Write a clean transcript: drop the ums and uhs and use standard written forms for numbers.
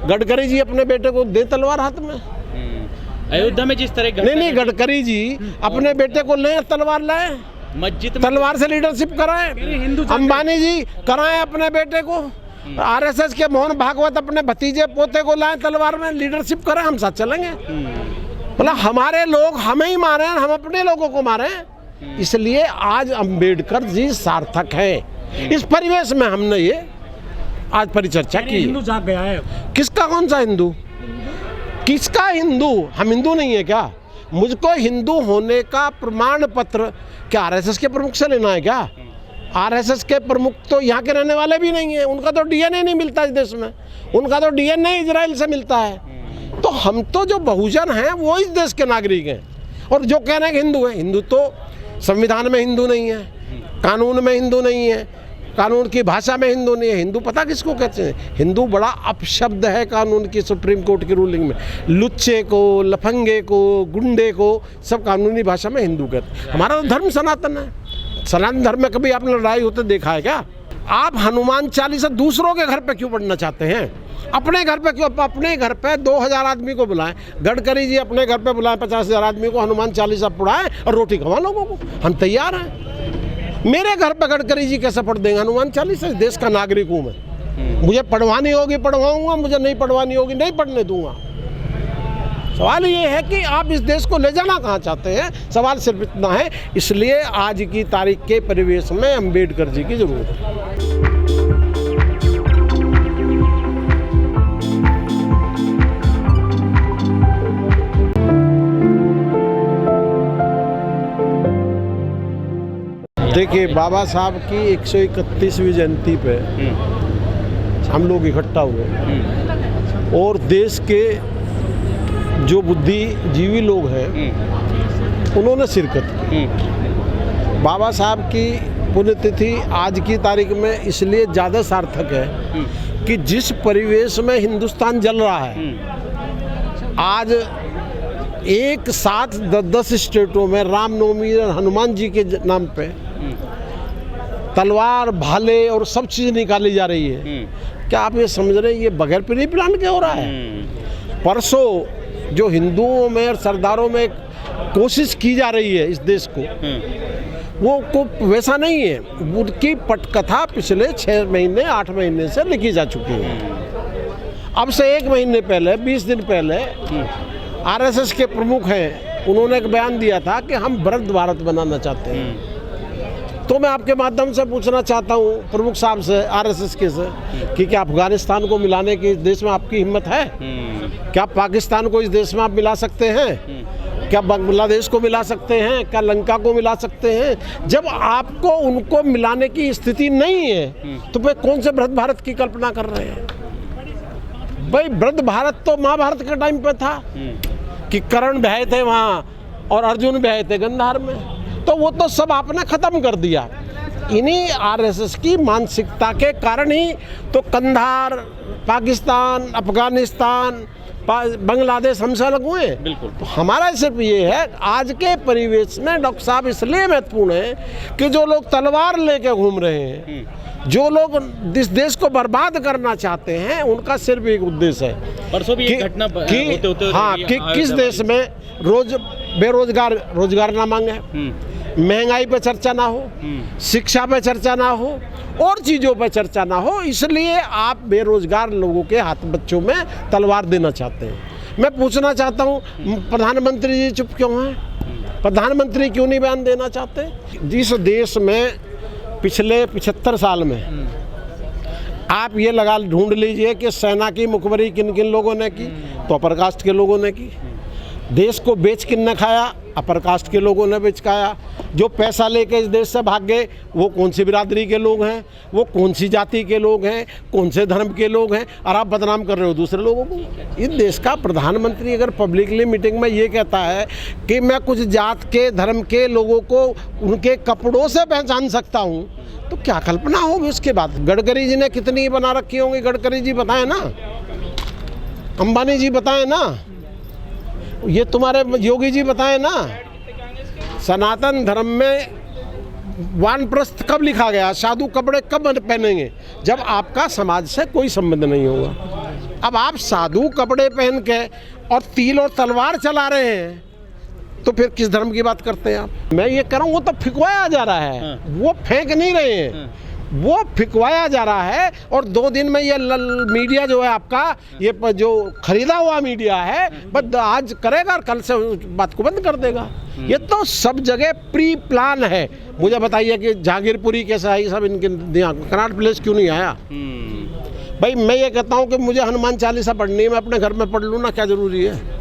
गडकरी जी अपने बेटे को दे तलवार हाथ में। अयोध्या में जिस तरह नहीं, गडकरी जी अपने बेटे को ले तलवार लाए, मस्जिद तलवार से लीडरशिप कराएं। अंबानी जी कराएं अपने बेटे को, आरएसएस के मोहन भागवत अपने भतीजे पोते को लाएं तलवार में, लीडरशिप करें, हम साथ चलेंगे। मतलब हमारे लोग हमें ही मारे, हम अपने लोगों को मारे, इसलिए आज अंबेडकर जी सार्थक है। इस परिवेश में हमने ये आज परिचर्चा की। हिंदू जाग गया है। किसका, कौन सा हिंदू, किसका हिंदू? हम हिंदू नहीं है क्या? मुझको हिंदू होने का प्रमाण पत्र क्या आरएसएस के प्रमुख से लेना है क्या? आरएसएस के प्रमुख तो यहाँ के रहने वाले भी नहीं है, उनका तो डीएनए नहीं मिलता इस देश में, उनका तो डीएनए इजराइल से मिलता है। तो हम तो जो बहुजन हैं वो इस देश के नागरिक हैं। और जो कह रहे हैं कि हिंदू है, हिंदू तो संविधान में हिंदू नहीं है, कानून में हिंदू नहीं है, कानून की भाषा में हिंदू नहीं है। हिंदू पता किसको कहते हैं? हिंदू बड़ा अपशब्द है कानून की, सुप्रीम कोर्ट की रूलिंग में लुच्चे को, लफंगे को, गुंडे को सब कानूनी भाषा में हिंदू कहते हैं। हमारा तो धर्म सनातन है। सनातन धर्म में कभी आपने लड़ाई होते देखा है क्या? आप हनुमान चालीसा दूसरों के घर पे क्यों पढ़ना चाहते हैं? अपने घर पे क्यों? अपने घर पे 2000 आदमी को बुलाएं, गडकरी जी अपने घर पे बुलाएं 50,000 आदमी को, हनुमान चालीसा पढ़ाएं और रोटी खवा लोगों को, हम तैयार हैं। मेरे घर पे गडकरी जी कैसे पढ़ देंगे हनुमान चालीसा? इस देश का नागरिक हूँ मैं, मुझे पढ़वानी होगी पढ़वाऊंगा, मुझे नहीं पढ़वानी होगी नहीं पढ़ने दूंगा। सवाल ये है कि आप इस देश को ले जाना कहाँ चाहते हैं, सवाल सिर्फ इतना है। इसलिए आज की तारीख के परिवेश में अंबेडकर जी की जरूरत है। देखिए, बाबा साहब की 131वीं जयंती पे हम लोग इकट्ठा हुए और देश के जो बुद्धिजीवी लोग हैं उन्होंने शिरकत की। बाबा साहब की पुण्यतिथि आज की तारीख में इसलिए ज़्यादा सार्थक है कि जिस परिवेश में हिंदुस्तान जल रहा है, आज एक साथ 10 स्टेटों में रामनवमी और हनुमान जी के नाम पे तलवार, भाले और सब चीज़ निकाली जा रही है। क्या आप ये समझ रहे हैं ये बगैर प्री प्लान के हो रहा है? परसों जो हिंदुओं में और सरदारों में कोशिश की जा रही है इस देश को, वो को वैसा नहीं है। उनकी पटकथा पिछले 6 महीने 8 महीने से लिखी जा चुकी है। अब से 1 महीने पहले, 20 दिन पहले आरएसएस के प्रमुख हैं, उन्होंने एक बयान दिया था कि हम वृद्ध भारत बनाना चाहते हैं। तो मैं आपके माध्यम से पूछना चाहता हूँ प्रमुख साहब से, आरएसएस के से, कि क्या अफगानिस्तान को मिलाने की इस देश में आपकी हिम्मत है? क्या पाकिस्तान को इस देश में आप मिला सकते हैं? क्या बांग्लादेश को मिला सकते हैं? क्या लंका को मिला सकते हैं? जब आपको उनको मिलाने की स्थिति नहीं है तो फिर कौन से वृद्ध भारत की कल्पना कर रहे हैं? भाई, वृद्ध भारत तो महाभारत के टाइम पे था कि कर्ण भय थे वहाँ और अर्जुन भय थे गंधार में, तो वो तो सब आपने खत्म कर दिया। इन्हीं आरएसएस की मानसिकता के कारण ही तो कंधार, पाकिस्तान, अफगानिस्तान, बांग्लादेश हमसे अलग हुए। बिल्कुल। तो हमारा सिर्फ ये है, आज के परिवेश में डॉक्टर साहब इसलिए महत्वपूर्ण है कि जो लोग तलवार लेके घूम रहे हैं, जो लोग इस देश को बर्बाद करना चाहते हैं, उनका सिर्फ एक उद्देश्य है। परसों भी एक घटना होते हाँ, कि किस देश में रोज रोजगार ना मांगे, महंगाई पे चर्चा ना हो, शिक्षा पे चर्चा ना हो, और चीज़ों पे चर्चा ना हो, इसलिए आप बेरोजगार लोगों के हाथ बच्चों में तलवार देना चाहते हैं। मैं पूछना चाहता हूँ, प्रधानमंत्री जी चुप क्यों हैं? प्रधानमंत्री क्यों नहीं बयान देना चाहते? जिस देश में पिछले 75 साल में आप ये ढूंढ लीजिए कि सेना की मुखबरी किन किन लोगों ने की, तो अपर कास्ट के लोगों ने की। देश को बेच किन ने खाया? अपर कास्ट के लोगों ने बेच खाया। जो पैसा लेके इस देश से भाग गए वो कौन सी बिरादरी के लोग हैं, वो कौन सी जाति के लोग हैं, कौन से धर्म के लोग हैं, और आप बदनाम कर रहे हो दूसरे लोगों को। इस देश का प्रधानमंत्री अगर पब्लिकली मीटिंग में ये कहता है कि मैं कुछ जात के धर्म के लोगों को उनके कपड़ों से पहचान सकता हूँ, तो क्या कल्पना होगी उसके बाद? गडकरी जी ने कितनी बना रखी होंगी? गडकरी जी बताएं ना, अंबानी जी बताएं ना, ये तुम्हारे योगी जी बताएं ना। सनातन धर्म में वानप्रस्थ कब लिखा गया? साधु कपड़े कब पहनेंगे? जब आपका समाज से कोई संबंध नहीं होगा। अब आप साधु कपड़े पहन के और तीर और तलवार चला रहे हैं तो फिर किस धर्म की बात करते हैं आप? मैं ये कह रहा हूँ वो तो फिकवाया जा रहा है, वो फेंक नहीं रहे हैं, वो फिकवाया जा रहा है। और 2 दिन में ये मीडिया जो है आपका, ये जो खरीदा हुआ मीडिया है, बस आज करेगा और कल से बात को बंद कर देगा। ये तो सब जगह प्री प्लान है। मुझे बताइए कि जहांगीरपुरी कैसा है, ये सब इनके दिमाग, कनॉट प्लेस क्यों नहीं आया? भाई मैं ये कहता हूँ कि मुझे हनुमान चालीसा पढ़नी है, मैं अपने घर में पढ़ लूँ ना, क्या जरूरी है?